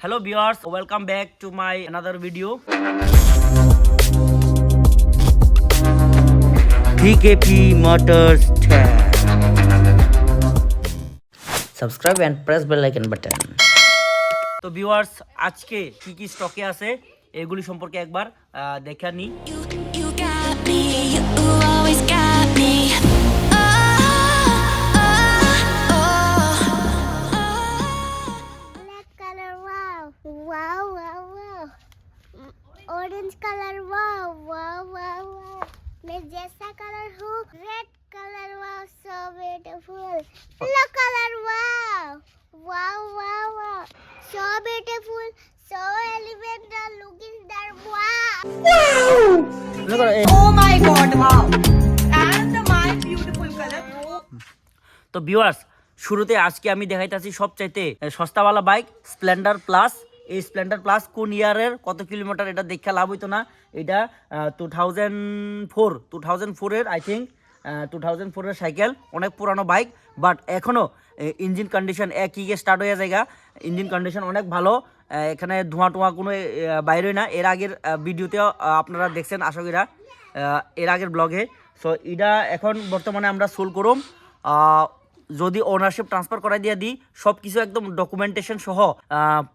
Hello viewers, welcome back to my another video. PKP Motors Tech. Subscribe and press bell icon button. তো viewers আজকে কি স্টকে আছে এগুলি সম্পর্কে একবার দেখে নি। You got me, you always got me. Black color, wow, wow, wow, wow. Orange color, wow, wow, wow, wow. Magenta color, red color, wow, so beautiful. Yellow color, wow, wow, wow, wow. So beautiful, so elemental, looking there, wow. Oh my god, wow. And my beautiful color. তো viewers শুরুতে আজকে আমি দেখাইতেছি সবচাইতে সস্তাওয়ালা bike Splendor plus. এই Splendor plus কোন ইয়ারের কত কিলোমিটার এটা দেখে লাভ হইতো না। এটা 2004-এর আই থিঙ্ক 2004-এর সাইকেল, অনেক পুরানো বাইক, বাট এখনও ইঞ্জিন কন্ডিশন একই স্টার্ট হয়ে জায়গা। ইঞ্জিন কন্ডিশন অনেক ভালো, এখানে ধোঁয়া কোনো বাইরে না। এর আগের ভিডিওতেও আপনারা দেখছেন আশা করি, এর আগের ব্লগে। সো এটা এখন বর্তমানে আমরা সোল করুম। যদি ওনারশিপ ট্রান্সফার করাই দিয়ে দিই সব কিছু একদম ডকুমেন্টেশন সহ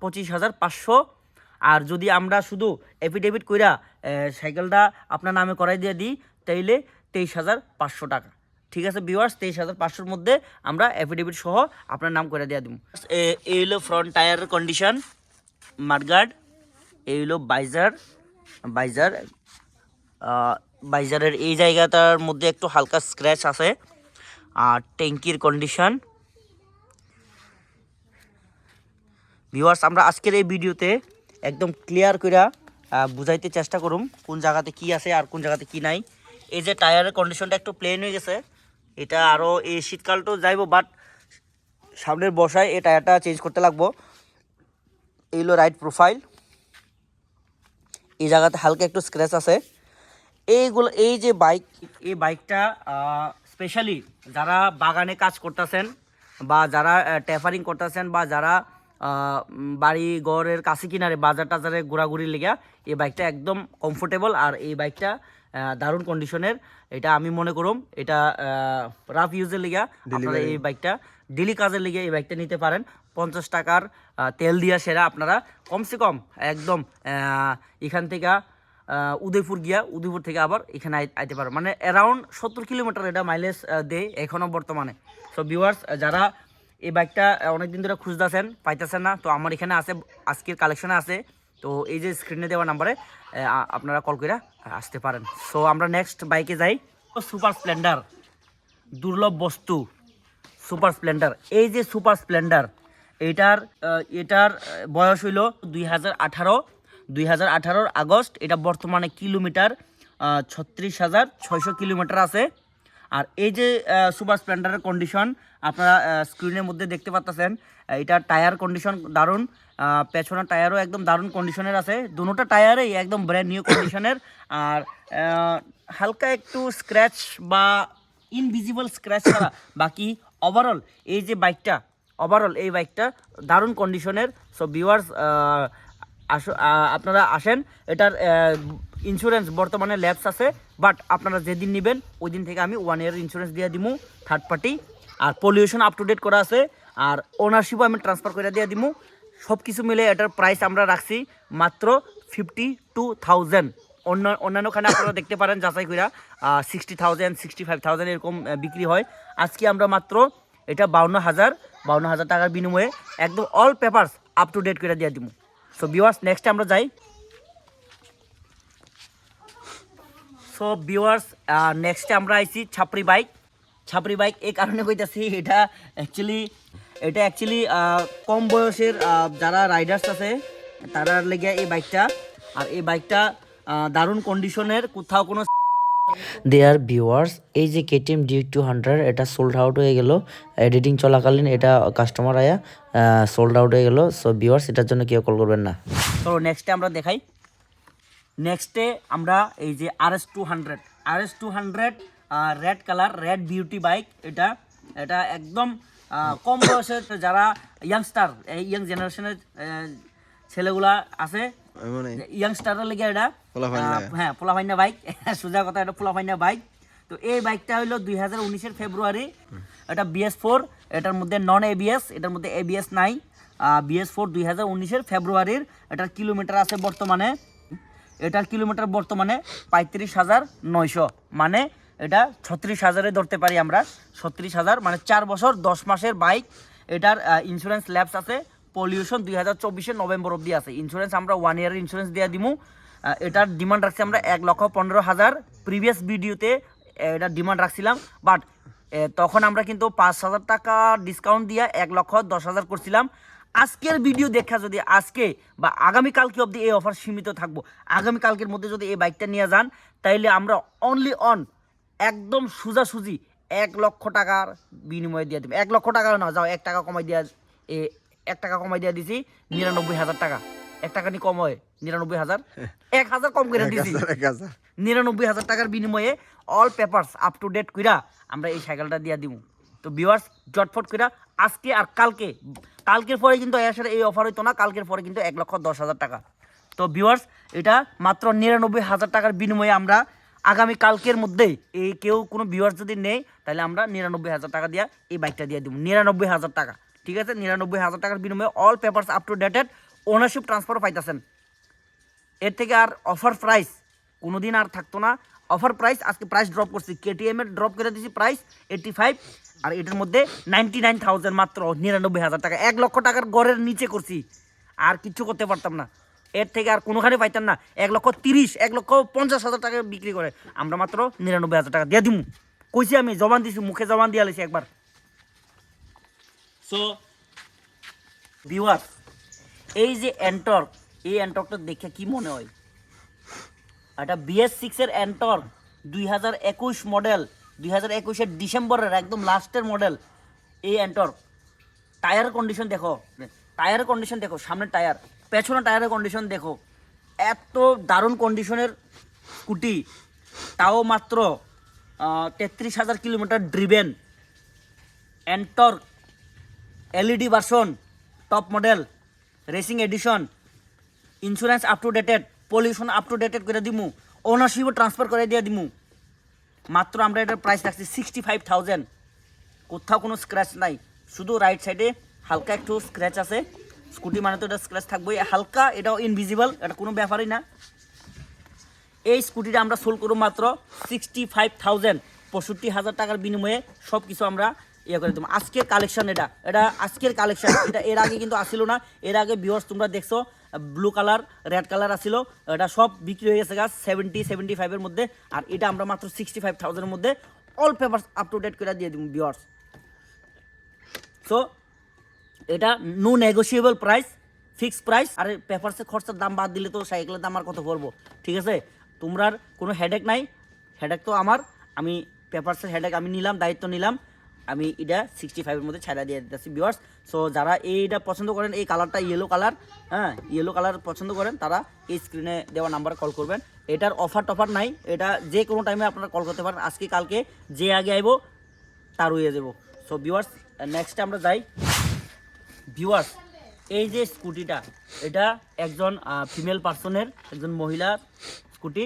25,500। আর যদি আমরা শুধু এফিডেভিট কইরা সাইকেলটা আপনার নামে করাই দিয়ে দিই তাইলে 23,500 টাকা। ঠিক আছে ভিউয়ার্স, 23,500-র মধ্যে আমরা এফিডেভিট সহ আপনার নাম করে দিয়ে দিব। এই হলো ফ্রন্ট টায়ারের কন্ডিশন, মাডগার্ড, এই হলো বাইজারের এই জায়গাটার মধ্যে একটু হালকা স্ক্র্যাচ আছে। আর ট্যাঙ্কির কন্ডিশন ভিউয়ার্স আমরা আজকের এই ভিডিওতে একদম ক্লিয়ার করে বুঝাইতে চেষ্টা করুম কোন জায়গাতে কি আছে আর কোন জায়গাতে কি নাই। এই যে টায়ারের কন্ডিশনটা একটু প্লেন হয়ে গেছে, এটা আরও এই শীতকালটাও যাইব, বাট সামনের বর্ষায় এই টায়ারটা চেঞ্জ করতে লাগবো। এই হলো রাইট প্রোফাইল, এই জায়গাতে হালকা একটু স্ক্র্যাচ আছে। এই যে এই বাইকটা স্পেশালি যারা বাগানে কাজ করতেছেন বা যারা টেফারিং করতেছেন বা যারা বাড়ি ঘরের কাছে কিনারে বাজার টাজারে ঘোরাঘুরির লেগে এই বাইকটা একদম কমফোর্টেবল। আর এই বাইকটা দারুণ কন্ডিশনের। এটা আমি মনে করুম এটা রাফ ইউজের লেগে আপনারা এই বাইকটা ডেলি কাজের লেগে এই বাইকটা নিতে পারেন। 50 টাকার তেল দিয়া সেরা আপনারা কমসে কম একদম এখান থেকে উদয়পুর থেকে আবার এখানে আইতে পারো, মানে অ্যারাউন্ড 70 কিলোমিটার এটা মাইলেজ দেয় এখনও বর্তমানে। সো ভিউয়ার্স যারা এই বাইকটা অনেকদিন ধরে খুঁজতেছেন পাইতেছেন না, তো আমার এখানে আছে, আজকের কালেকশনে আছে। তো এই যে স্ক্রিনে দেওয়া নাম্বারে আপনারা কল করে আসতে পারেন। সো আমরা নেক্সট বাইকে যাই। সুপার স্প্লেন্ডার, দুর্লভ বস্তু সুপার স্প্লেন্ডার। এই যে সুপার স্প্লেন্ডার এটার বয়স হইল 2018 আগস্ট। এটা বর্তমানে কিলোমিটার 36,600 কিলোমিটার আছে। আর এই যে সুপার স্প্লেন্ডারের কন্ডিশন আপনারা স্ক্রিনের মধ্যে দেখতে পাচ্ছেন। এটা টায়ার কন্ডিশন দারুণ, পেছনের টায়ারও একদম দারুণ কন্ডিশনের আছে। দুটোটা টায়ারেই একদম ব্র্যান্ড নিউ কন্ডিশনের। আর হালকা একটু স্ক্র্যাচ বা ইনভিজিবল স্ক্র্যাচ ছাড়া বাকি ওভারঅল এই বাইকটা দারুণ কন্ডিশনের। সো ভিউয়ার্স আপনারা আসেন। এটার ইন্স্যুরেন্স বর্তমানে ল্যাপস আছে, বাট আপনারা যেদিন নেবেন ওই দিন থেকে আমি 1 ইয়ার ইন্স্যুরেন্স দিয়ে দিব থার্ড পার্টি। আর পলিউশন আপ টু ডেট করা আছে, আর ওনারশিপও আমি ট্রান্সফার করে দিয়ে দিব। সব কিছু মিলে এটার প্রাইস আমরা রাখছি মাত্র 52,000। অন্যান্যখানে আপনারা দেখতে পারেন যাচাই করে 60,000 65,000 এরকম বিক্রি হয়। আজকে আমরা মাত্র এটা 52,000 টাকার বিনিময়ে একদম all papers up to date করে দিয়ে দিব। সো ভিউয়ার্স নেক্সট আমরা যাই। সো ভিউয়ার্স নেক্সটে আমরা আইছি ছাপরি বাইক। এই কারণে কইতাছি এটা অ্যাকচুয়ালি কম বয়সের যারা রাইডার্স আছে তারার লেগে এই বাইকটা। আর এই বাইকটা দারুণ কন্ডিশনের, কোথাও কোনো দেয়ার ভিউয়ার্স এই যে KTM D200 এটা সোল্ড আউট হয়ে গেল এডিটিং চলাকালীন, এটা কাস্টমার আয়া সোল্ড আউট হয়ে গেল। সো ভিউয়ার্স এটার জন্য কেউ কল করবেন না। তো নেক্সটে আমরা দেখাই। নেক্সটে আমরা এই যে RS200 red colour, red beauty bike. এটা একদম কম বয়সের যারা ইয়াংস্টার, ইয়াং জেনারেশনের ছেলেগুলা আছে মানে ইয়াংস্টারের লেগে এটা পোলাপাইন না। হ্যাঁ পোলাপাইনা বাইক সোজা কথা এটা পোলাপাইনা বাইক। তো এই বাইকটা হলো 2019-এর ফেব্রুয়ারি, এটা BS4, এটার মধ্যে নন ABS, এটার মধ্যে ABS নাই। BS4 2019-এর ফেব্রুয়ারির, এটার কিলোমিটার আছে বর্তমানে, এটার কিলোমিটার বর্তমানে 35,900, মানে এটা 36,000-এ ধরতে পারি আমরা, 36,000 মানে 4 বছর 10 মাসের বাইক। এটার ইন্স্যুরেন্স ল্যাপস আছে, পলিউশন 2024-এর নভেম্বর অবধি আছে। ইন্স্যুরেন্স আমরা 1 ইয়ারের ইন্স্যুরেন্স দিয়ে দিমু। এটার ডিমান্ড রাখছি আমরা 1,15,000। প্রিভিয়াস ভিডিওতে এটা ডিমান্ড রাখছিলাম, বাট তখন আমরা কিন্তু 5,000 টাকা ডিসকাউন্ট দিয়ে 1,10,000 করছিলাম। আজকের ভিডিও দেখা যদি আজকে বা আগামীকালকে অবধি এই অফার সীমিত থাকবো, আগামীকালকের মধ্যে যদি এই বাইকটা নিয়ে যান তাইলে আমরা অনলি অন একদম সোজাসুজি 1,00,000 টাকার বিনিময়ে দিয়ে দেবো। 1,00,000 টাকা না, যাও 1 টাকা কমাই দিয়া 1 টাকা কমাই দিয়া দিছি 99,000 টাকা। 1 টাকা নি কম হয় 99,000, 1,000 কম করে দিছি 99,000 টাকার বিনিময়ে all papers up to date কইরা আমরা এই সাইকেলটা দিয়া দিব। তো ভিউয়ার্স জটফট কইরা আজকে আর কালকের পরে কিন্তু এই অফার হইতো না, কালকের পরে কিন্তু 1,10,000 টাকা। তো ভিউয়ার্স এটা মাত্র 99,000 টাকার বিনিময়ে আমরা আগামী কালকের মধ্যেই এই কেউ কোনো ভিউয়ার্স যদি নেই তাহলে আমরা 99,000 টাকা দিয়া এই বাইকটা দিয়ে দিব। 99,000 টাকা, ঠিক আছে? 99,000 টাকার বিনিময়ে all papers up two dated, ownership transfer পাইতেছেন। এর থেকে আর অফার প্রাইস কোনোদিন আর থাকতো না। অফার প্রাইস আজকে প্রাইস ড্রপ করছি, KTM এর ড্রপ করে দিয়েছি প্রাইস 85, আর এটার মধ্যে 99,000 মাত্র 99,000 টাকা। 1,00,000 টাকার গড়ের নিচে করছি, আর কিচ্ছু করতে পারতাম না। এর থেকে আর কোনোখানে পাইতাম না। 1,30,000 1,50,000 টাকা বিক্রি করে আমরা মাত্র 99,000 টাকা দিয়ে দিমু। কইছি আমি, জবান দিছি, মুখে জবান দিয়ে আলেছি একবার। সো ভিউয়ার্স এই যে এন্টর্ক, এই এন্টর্কটা দেখে কি মনে হয়? এটা BS6-এর এন্টর্ক 2021 মডেল, 2021-এর ডিসেম্বরের একদম লাস্টের মডেল। এই এন্টর্ক টায়ারের কন্ডিশন দেখো, টায়ারের কন্ডিশন দেখো, সামনের টায়ার, পেছনের টায়ারের কন্ডিশন দেখো, এত দারুণ কন্ডিশনের স্কুটি, তাও মাত্র 33,000 kilometre driven. Ntorq LED version, top model, racing addition, insurance up to dated, pollution up two dated করে দিমু, ওনারশিপও ট্রান্সফার করে দিয়ে দিমু। মাত্র আমরা এটার প্রাইস রাখছি 65,000। কোথাও কোনো স্ক্র্যাচ নাই, শুধু রাইট সাইডে হালকা একটু স্ক্র্যাচ আছে। স্কুটি মানে তো এটা স্ক্র্যাচ থাকবোই, হালকা, এটাও ইনভিজিবল, এটা কোনো ব্যাপারই না। এই স্কুটিটা আমরা সোল করব মাত্র 65,000, 65,000 টাকার বিনিময়ে সব কিছু আমরা ইয়ে করে দেবো। আজকের কালেকশন, এটা আজকের কালেকশন, এটা এর আগে কিন্তু আসিল না। এর আগে ভিউয়ার্স তোমরা দেখছো ব্লু কালার, রেড কালার আসিল, এটা সব বিক্রি হয়ে গেছে গাছ 70-75-এর মধ্যে। আর এটা আমরা মাত্র 65,000-এর মধ্যে all papers up to date করে দিয়ে দিব ভিউয়ার্স। সো এটা no negotiable price, fixed price. আর পেপারসের খরচার দাম বাদ দিলে তো সাইকেলের দাম আর কত পড়বো, ঠিক আছে? তোমরার কোনো হেডেক নাই, হেডেক তো আমার, আমি পেপারসের হেডেক আমি নিলাম, দায়িত্ব নিলাম, আমি এটা 65-এর মধ্যে ছাড়া দিয়ে দিতেছি ভিউয়ার্স। সো যারা এইটা পছন্দ করেন, এই কালারটা ইয়েলো কালার, হ্যাঁ ইয়েলো কালার পছন্দ করেন, তারা এই স্ক্রিনে দেওয়া নাম্বারে কল করবেন। এটার অফার টফার নাই, এটা যে কোনো টাইমে আপনারা কল করতে পারেন। আজকে কালকে যে আগে আইব তার হয়ে যাব। সো ভিউয়ার্স নেক্সটে আমরা যাই। ভিউয়ার্স এই যে স্কুটিটা, এটা একজন ফিমেল পার্সনের, একজন মহিলার স্কুটি।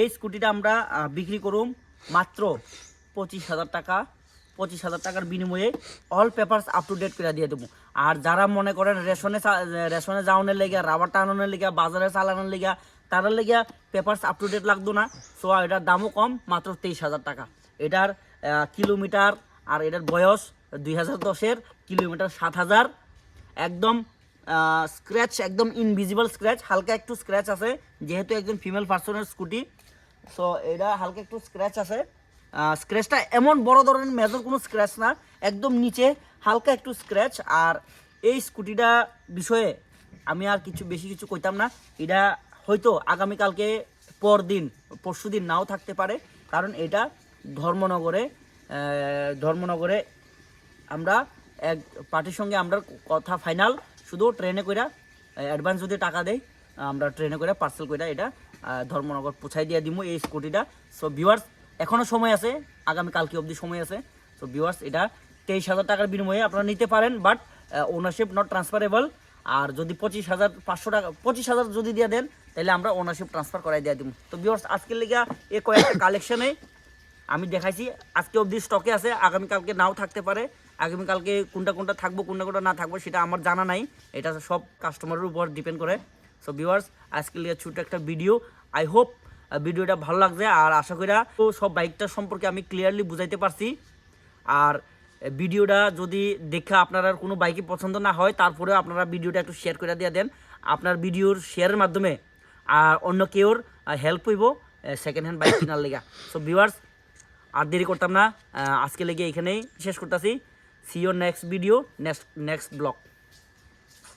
এই স্কুটিটা আমরা বিক্রি করুম মাত্র 25,000 টাকা। 25,000 টাকার বিনিময়ে all papers up to date করে দিয়ে দেবো। আর যারা মনে করেন রেশনে যাওয়ানোর লেগে, রাবার টানানোর লেগে, বাজারে চালানোর লেগে, তার লেগে পেপারস আপ টু ডেট লাগতো না। সো এটার দামও কম, মাত্র 23,000 টাকা। এটার কিলোমিটার আর এটার বয়স 2010-এর, কিলোমিটার 7,000। একদম স্ক্র্যাচ, একদম ইনভিজিবল স্ক্র্যাচ, হালকা একটু স্ক্র্যাচ আছে যেহেতু একজন ফিমেল পার্সনের স্কুটি। সো এটা হালকা একটু স্ক্র্যাচ আছে, স্ক্র্যাচটা এমন বড় ধরনের মেজর কোনো স্ক্র্যাচ না, একদম নিচে হালকা একটু স্ক্র্যাচ। আর এই স্কুটিটা বিষয়ে আমি আর বেশি কিছু কইতাম না। এটা হয়তো আগামীকালকে পরশু দিন নাও থাকতে পারে, কারণ এটা ধর্মনগরে আমরা এক পার্টির সঙ্গে আমরা কথা ফাইনাল, শুধু ট্রেনে কইরা অ্যাডভান্স যদি টাকা দেয় আমরা ট্রেনে করে পার্সেল কইরা এটা ধর্মনগর পৌঁছাই দিয়ে দিব এই স্কুটিটা। সো ভিউয়ার্স এখনও সময় আছে, আগামীকালকে অবধি সময় আছে। সো ভিউয়ার্স এটা 23,000 টাকার বিনিময়ে আপনারা নিতে পারেন, বাট ওনারশিপ নট ট্রান্সফারেবল। আর যদি 25,500 টাকা 25,000 যদি দিয়ে দেন তাহলে আমরা ওনারশিপ ট্রান্সফার করাই দিয়ে দিব। তো ভিউয়ার্স আজকের লেগে এই কয়েকটা কালেকশনে আমি দেখাইছি, আজকে অবধি স্টকে আছে, আগামীকালকে নাও থাকতে পারে। আগামীকালকে কোনটা থাকবো কোনটা না থাকবো সেটা আমার জানা নাই, এটা সব কাস্টমারের উপর ডিপেন্ড করে। সো ভিউয়ার্স আজকের লেগে ছোট একটা ভিডিও, আই হোপ ভিডিওটা ভালো লাগছে আর আশা করি তো সব বাইকটা সম্পর্কে আমি ক্লিয়ারলি বুঝাইতে পারছি। আর ভিডিওটা যদি দেখে আপনারা কোনো বাইকই পছন্দ না হয় তারপরেও আপনারা ভিডিওটা একটু শেয়ার করে দিয়ে দেন, আপনার ভিডিওর শেয়ারের মাধ্যমে আর অন্য কেউর হেল্প হইব সেকেন্ড হ্যান্ড বাইক কেনার লেগা। সো ভিউয়ার্স আর দেরি করতাম না, আজকে লেগে এখানেই শেষ করতেছি। See your next video, next blog.